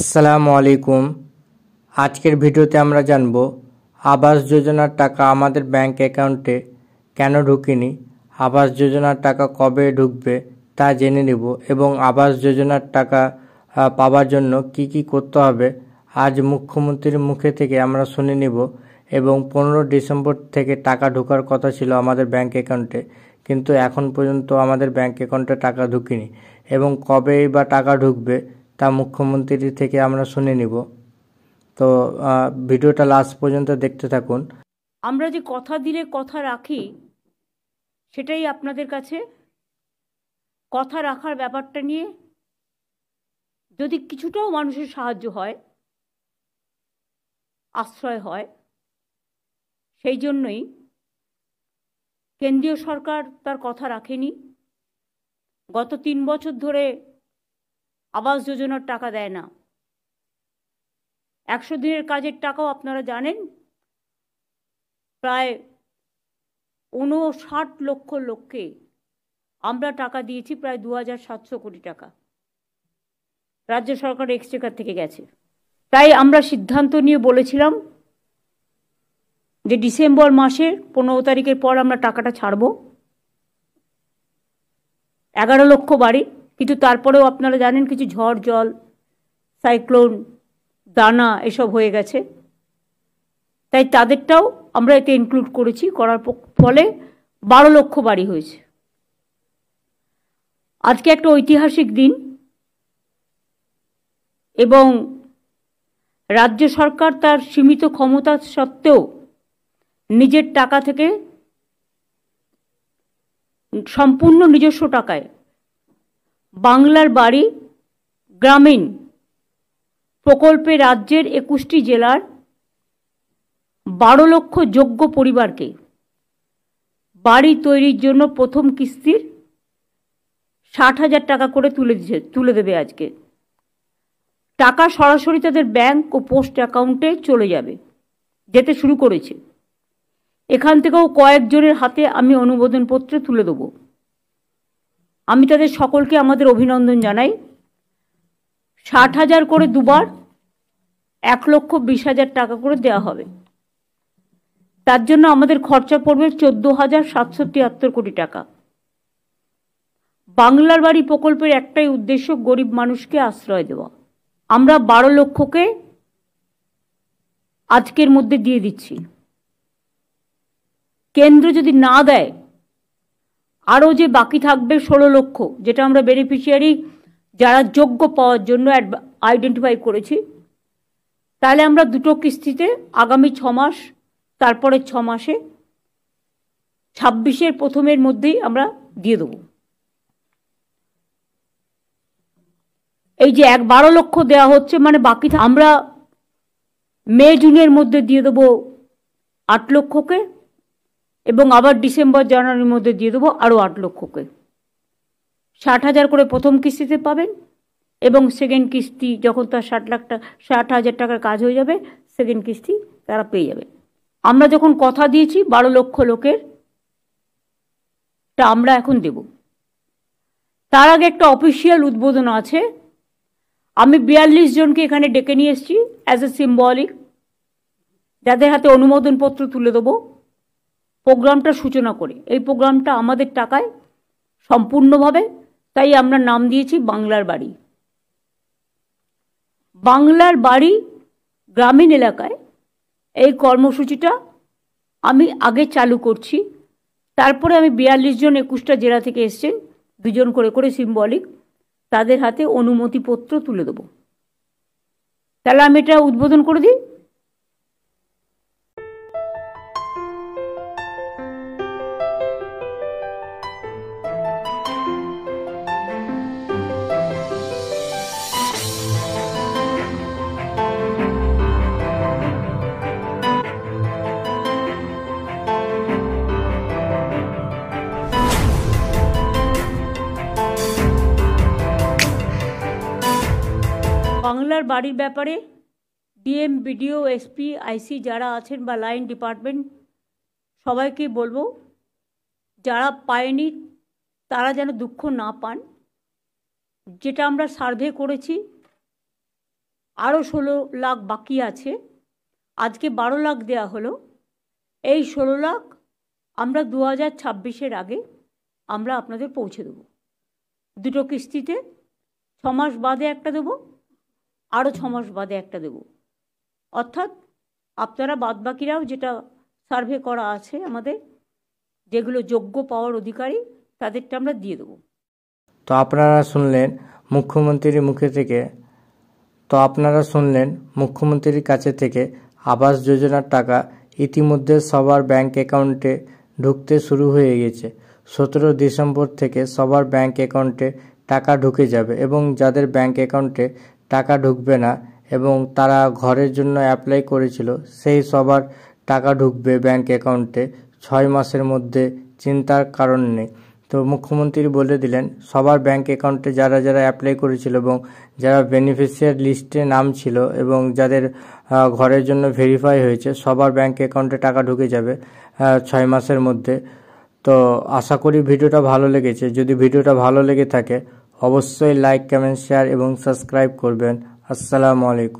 আসসালামু আলাইকুম। আজকের ভিডিওতে আমরা জানব আবাস যোজনার টাকা আমাদের ব্যাংক অ্যাকাউন্টে কেন ঢোকেনি, আবাস যোজনার টাকা কবে ঢুকবে তা জেনে নেব এবং আবাস যোজনার টাকা পাওয়ার জন্য কি কি করতে হবে আজ মুখ্যমন্ত্রীর মুখে থেকে আমরা শুনে নেব। এবং 15 ডিসেম্বর থেকে টাকা ঢোকার কথা ছিল আমাদের ব্যাংক অ্যাকাউন্টে, কিন্তু এখন পর্যন্ত আমাদের ব্যাংক অ্যাকাউন্টে টাকা ঢুকেনি এবং কবেই বা টাকা ঢুকবে তা মুখ্যমন্ত্রী থেকে আমরা শুনে নিব। তো ভিডিওটা লাস্ট পর্যন্ত দেখতে থাকুন। আমরা যে কথা দিলে কথা রাখি, সেটাই আপনাদের কাছে কথা রাখার ব্যাপারটা নিয়ে যদি কিছুটাও মানুষের সাহায্য হয়, আশ্রয় হয়, সেই জন্যই কেন্দ্রীয় সরকার তার কথা রাখেনি। গত 3 বছর ধরে আবাস যোজনার টাকা দেয় না। 100 দিনের কাজের টাকাও আপনারা জানেন প্রায় 59 লক্ষ লোককে আমরা টাকা দিয়েছি, প্রায় 2700 কোটি টাকা রাজ্য সরকার এক্সচেকার থেকে গেছে। তাই আমরা সিদ্ধান্ত নিয়ে বলেছিলাম যে ডিসেম্বর মাসের 15 তারিখের পর আমরা টাকাটা ছাড়ব। 11 লক্ষ বাড়ি, কিন্তু তারপরেও আপনারা জানেন কিছু ঝড় জল, সাইক্লোন, দানা এসব হয়ে গেছে, তাই তাদেরটাও আমরা এতে ইনক্লুড করেছি। করার ফলে 12 লক্ষ বাড়ি হয়েছে। আজকে একটা ঐতিহাসিক দিন এবং রাজ্য সরকার তার সীমিত ক্ষমতা সত্ত্বেও নিজের টাকা থেকে সম্পূর্ণ নিজস্ব টাকায় বাংলার বাড়ি গ্রামীণ প্রকল্পে রাজ্যের 21টি জেলার 12 লক্ষ যোগ্য পরিবারকে বাড়ি তৈরির জন্য প্রথম কিস্তির 60,000 টাকা করে তুলে দেবে। আজকে টাকা সরাসরি তাদের ব্যাংক ও পোস্ট অ্যাকাউন্টে চলে যাবে, যেতে শুরু করেছে। এখান থেকেও কয়েকজনের হাতে আমি অনুমোদনপত্র তুলে দেব। আমি তাদের সকলকে আমাদের অভিনন্দন জানাই। 60,000 করে দুবার 1,20,000 টাকা করে দেওয়া হবে। তার জন্য আমাদের খরচা পড়বে 14,773 কোটি টাকা। বাংলার বাড়ি প্রকল্পের একটাই উদ্দেশ্য, গরিব মানুষকে আশ্রয় দেওয়া। আমরা 12 লক্ষকে আজকের মধ্যে দিয়ে দিচ্ছি। কেন্দ্র যদি না দেয়, আরও যে বাকি থাকবে 16 লক্ষ, যেটা আমরা বেনিফিশিয়ারি যারা যোগ্য পাওয়ার জন্য আইডেন্টিফাই করেছি, তাহলে আমরা দুটো কিস্তিতে আগামী 6 মাস, তারপরে 6 মাসে 26-এর প্রথমের মধ্যেই আমরা দিয়ে দেব। এই যে 12 লক্ষ দেওয়া হচ্ছে, মানে বাকি আমরা মে জুনের মধ্যে দিয়ে দেবো 8 লক্ষকে এবং আবার ডিসেম্বর জানুয়ারির মধ্যে দিয়ে দেবো আরও 8 লক্ষকে। 60,000 করে প্রথম কিস্তিতে পাবেন এবং সেকেন্ড কিস্তি যখন তার 60,000 টাকার কাজ হয়ে যাবে, সেকেন্ড কিস্তি তারা পেয়ে যাবে। আমরা যখন কথা দিয়েছি 12 লক্ষ লোকের তা আমরা এখন দেব। তার আগে একটা অফিসিয়াল উদ্বোধন আছে। আমি 42 জনকে এখানে ডেকে নিয়ে এসেছি অ্যাজ এ সিম্বলিক, যাদের হাতে অনুমোদনপত্র তুলে দেবো প্রোগ্রামটা সূচনা করে। এই প্রোগ্রামটা আমাদের টাকায় সম্পূর্ণভাবে, তাই আমরা নাম দিয়েছি বাংলার বাড়ি। বাংলার বাড়ি গ্রামীণ এলাকায় এই কর্মসূচিটা আমি আগে চালু করছি। তারপরে আমি 42 জন 21টা জেলা থেকে এসছেন, 2 জন করে সিম্বলিক, তাদের হাতে অনুমতিপত্র তুলে দেবো। তাহলে আমি এটা উদ্বোধন করে দিই। বাংলার বাড়ির ব্যাপারে ডিএম, বিডিও, এসপি, আইসি যারা আছেন বা লাইন ডিপার্টমেন্ট, সবাইকে বলবো যারা পায়নি তারা যেন দুঃখ না পান। যেটা আমরা সার্ভে করেছি আরও 16 লাখ বাকি আছে। আজকে 12 লাখ দেওয়া হলো। এই 16 লাখ আমরা 2026-এর আগে আমরা আপনাদের পৌঁছে দেবো। দুটো কিস্তিতে 6 মাস বাদে একটা দেবো, আরও 6 মাস বাদে একটা দেবো। অর্থাৎ আপনারা বাদবাকিরাও যেটা সার্ভে করা আছে আমাদের, যেগুলো যোগ্য পাওয়ার অধিকারী, তাদেরটা আমরা দিয়ে দেবো। তো আপনারা শুনলেন মুখ্যমন্ত্রীর কাছে থেকে আবাস যোজনার টাকা ইতিমধ্যে সবার ব্যাংক অ্যাকাউন্টে ঢুকতে শুরু হয়ে গেছে। 17 ডিসেম্বর থেকে সবার ব্যাংক অ্যাকাউন্টে টাকা ঢুকে যাবে, এবং যাদের ব্যাংক অ্যাকাউন্টে টাকা ঢুকবে না এবং তারা ঘরের জন্য অ্যাপ্লাই করেছিল, সেই সবার টাকা ঢুকবে ব্যাংক অ্যাকাউন্টে 6 মাসের মধ্যে। চিন্তার কারণ নেই। তো মুখ্যমন্ত্রী বলে দিলেন সবার ব্যাংক অ্যাকাউন্টে যারা যারা অ্যাপ্লাই করেছিল এবং যারা বেনিফিশিয়ারি লিস্টে নাম ছিল এবং যাদের ঘরের জন্য ভেরিফাই হয়েছে, সবার ব্যাংক অ্যাকাউন্টে টাকা ঢুকে যাবে 6 মাসের মধ্যে। তো আশা করি ভিডিওটা ভালো লেগেছে। যদি ভিডিওটা ভালো লেগে থাকে অবশ্যই লাইক, কমেন্ট, শেয়ার এবং সাবস্ক্রাইব করবেন। আসসালামু আলাইকুম।